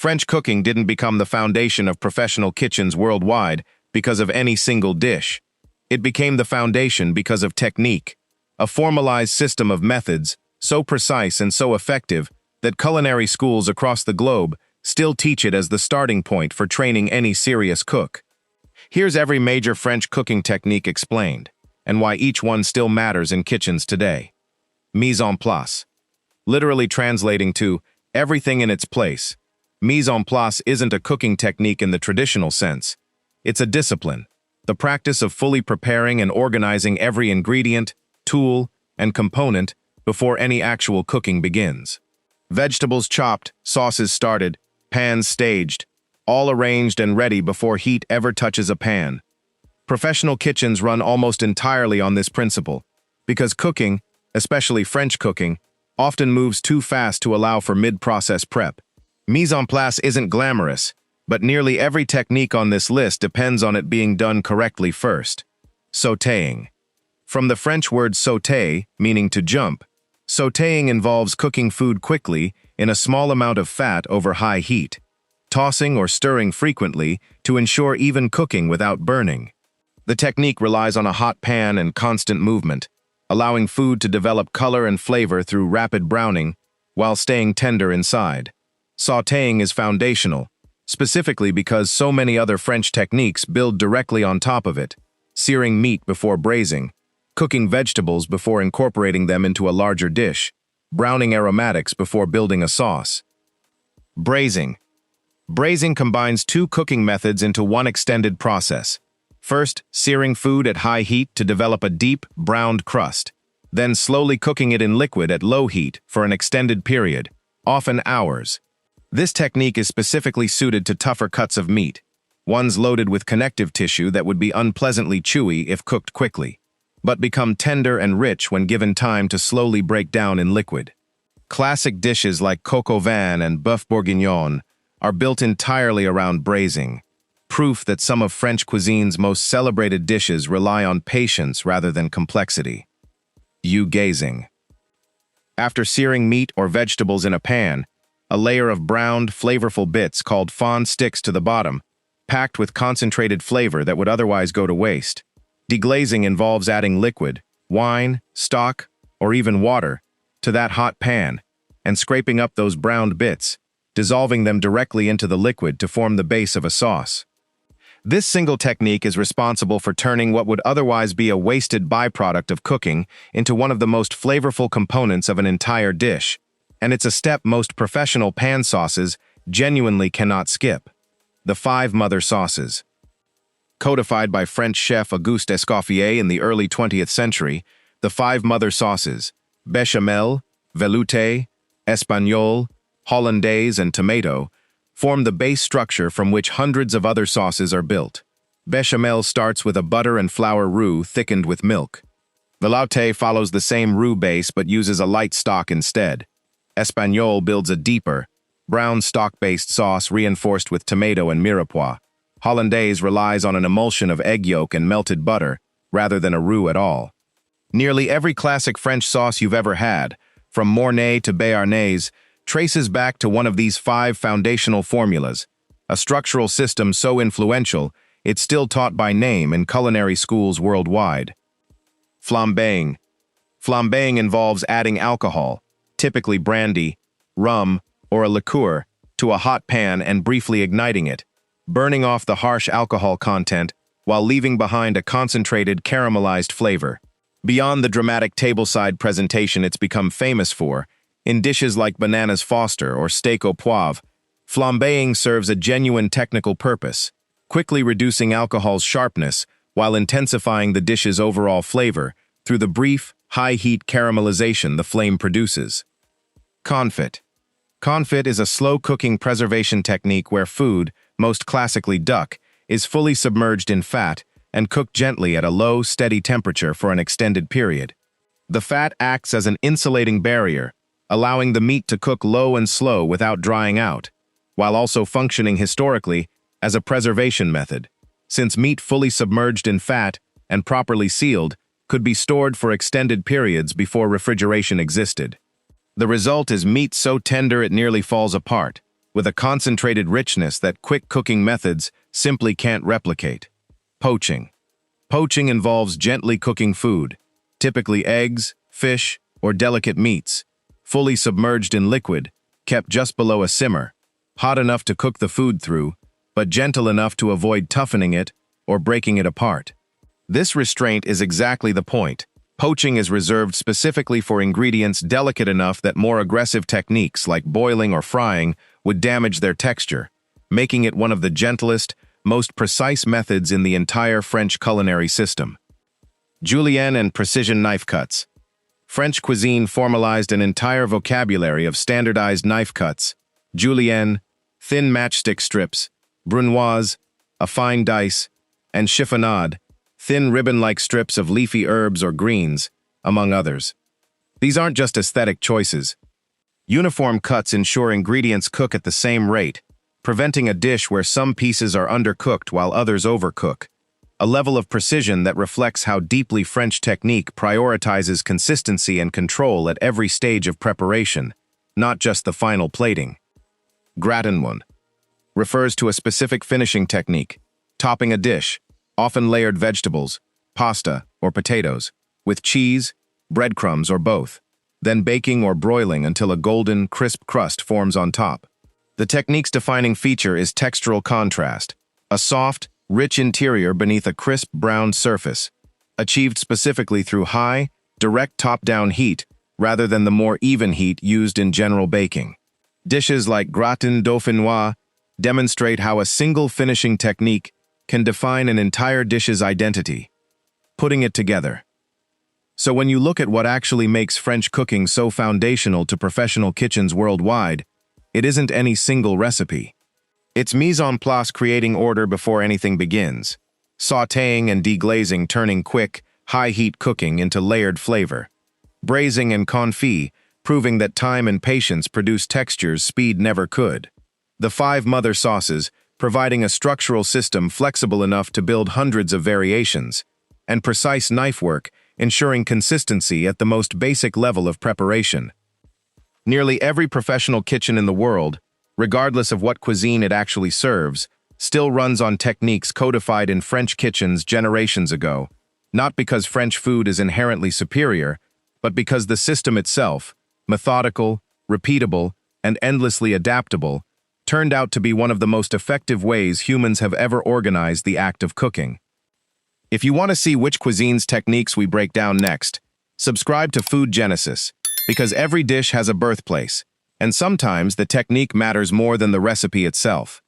French cooking didn't become the foundation of professional kitchens worldwide because of any single dish. It became the foundation because of technique, a formalized system of methods so precise and so effective that culinary schools across the globe still teach it as the starting point for training any serious cook. Here's every major French cooking technique explained, and why each one still matters in kitchens today. Mise en place. Literally translating to everything in its place. Mise en place isn't a cooking technique in the traditional sense. It's a discipline, the practice of fully preparing and organizing every ingredient, tool, and component before any actual cooking begins. Vegetables chopped, sauces started, pans staged, all arranged and ready before heat ever touches a pan. Professional kitchens run almost entirely on this principle, because cooking, especially French cooking, often moves too fast to allow for mid-process prep. Mise en place isn't glamorous, but nearly every technique on this list depends on it being done correctly first. Sautéing. From the French word sauté, meaning to jump, sautéing involves cooking food quickly in a small amount of fat over high heat, tossing or stirring frequently to ensure even cooking without burning. The technique relies on a hot pan and constant movement, allowing food to develop color and flavor through rapid browning while staying tender inside. Sautéing is foundational, specifically because so many other French techniques build directly on top of it: searing meat before braising, cooking vegetables before incorporating them into a larger dish, browning aromatics before building a sauce. Braising. Braising combines two cooking methods into one extended process. First, searing food at high heat to develop a deep, browned crust, then slowly cooking it in liquid at low heat for an extended period, often hours. This technique is specifically suited to tougher cuts of meat, ones loaded with connective tissue that would be unpleasantly chewy if cooked quickly, but become tender and rich when given time to slowly break down in liquid. Classic dishes like coq au vin and bœuf bourguignon are built entirely around braising, proof that some of French cuisine's most celebrated dishes rely on patience rather than complexity. Deglazing. After searing meat or vegetables in a pan, a layer of browned, flavorful bits called fond sticks to the bottom, packed with concentrated flavor that would otherwise go to waste. Deglazing involves adding liquid, wine, stock, or even water, to that hot pan, and scraping up those browned bits, dissolving them directly into the liquid to form the base of a sauce. This single technique is responsible for turning what would otherwise be a wasted byproduct of cooking into one of the most flavorful components of an entire dish, and it's a step most professional pan sauces genuinely cannot skip. The 5 mother sauces. Codified by French chef Auguste Escoffier in the early 20th century, the 5 mother sauces, bechamel, velouté, espagnole, hollandaise, and tomato, form the base structure from which hundreds of other sauces are built. Bechamel starts with a butter and flour roux thickened with milk. Velouté follows the same roux base but uses a light stock instead. Espagnole builds a deeper, brown stock-based sauce reinforced with tomato and mirepoix. Hollandaise relies on an emulsion of egg yolk and melted butter, rather than a roux at all. Nearly every classic French sauce you've ever had, from Mornay to Béarnaise, traces back to one of these 5 foundational formulas, a structural system so influential it's still taught by name in culinary schools worldwide. Flambéing. Flambéing involves adding alcohol, typically brandy, rum, or a liqueur, to a hot pan and briefly igniting it, burning off the harsh alcohol content while leaving behind a concentrated caramelized flavor. Beyond the dramatic tableside presentation it's become famous for, in dishes like bananas Foster or steak au poivre, flambéing serves a genuine technical purpose, quickly reducing alcohol's sharpness while intensifying the dish's overall flavor through the brief, high-heat caramelization the flame produces. Confit. Confit is a slow-cooking preservation technique where food, most classically duck, is fully submerged in fat and cooked gently at a low, steady temperature for an extended period. The fat acts as an insulating barrier, allowing the meat to cook low and slow without drying out, while also functioning historically as a preservation method, since meat fully submerged in fat and properly sealed could be stored for extended periods before refrigeration existed. The result is meat so tender it nearly falls apart, with a concentrated richness that quick cooking methods simply can't replicate. Poaching. Poaching involves gently cooking food, typically eggs, fish, or delicate meats, fully submerged in liquid, kept just below a simmer, hot enough to cook the food through, but gentle enough to avoid toughening it or breaking it apart. This restraint is exactly the point. Poaching is reserved specifically for ingredients delicate enough that more aggressive techniques like boiling or frying would damage their texture, making it one of the gentlest, most precise methods in the entire French culinary system. Julienne and precision knife cuts. French cuisine formalized an entire vocabulary of standardized knife cuts: julienne, thin matchstick strips, brunoise, a fine dice, and chiffonade, thin ribbon-like strips of leafy herbs or greens, among others. These aren't just aesthetic choices. Uniform cuts ensure ingredients cook at the same rate, preventing a dish where some pieces are undercooked while others overcook, a level of precision that reflects how deeply French technique prioritizes consistency and control at every stage of preparation, not just the final plating. Gratin refers to a specific finishing technique, topping a dish, often layered vegetables, pasta, or potatoes, with cheese, breadcrumbs, or both, then baking or broiling until a golden, crisp crust forms on top. The technique's defining feature is textural contrast, a soft, rich interior beneath a crisp brown surface, achieved specifically through high, direct top-down heat rather than the more even heat used in general baking. Dishes like Gratin dauphinois demonstrate how a single finishing technique can define an entire dish's identity, putting it together. So when you look at what actually makes French cooking so foundational to professional kitchens worldwide, it isn't any single recipe. It's mise en place, creating order before anything begins, sautéing and deglazing, turning quick, high-heat cooking into layered flavor, braising and confit, proving that time and patience produce textures speed never could. The 5 mother sauces, providing a structural system flexible enough to build hundreds of variations, and precise knife work, ensuring consistency at the most basic level of preparation. Nearly every professional kitchen in the world, regardless of what cuisine it actually serves, still runs on techniques codified in French kitchens generations ago, not because French food is inherently superior, but because the system itself, methodical, repeatable, and endlessly adaptable, turned out to be one of the most effective ways humans have ever organized the act of cooking. If you want to see which cuisine's techniques we break down next, subscribe to Food Genesis, because every dish has a birthplace, and sometimes the technique matters more than the recipe itself.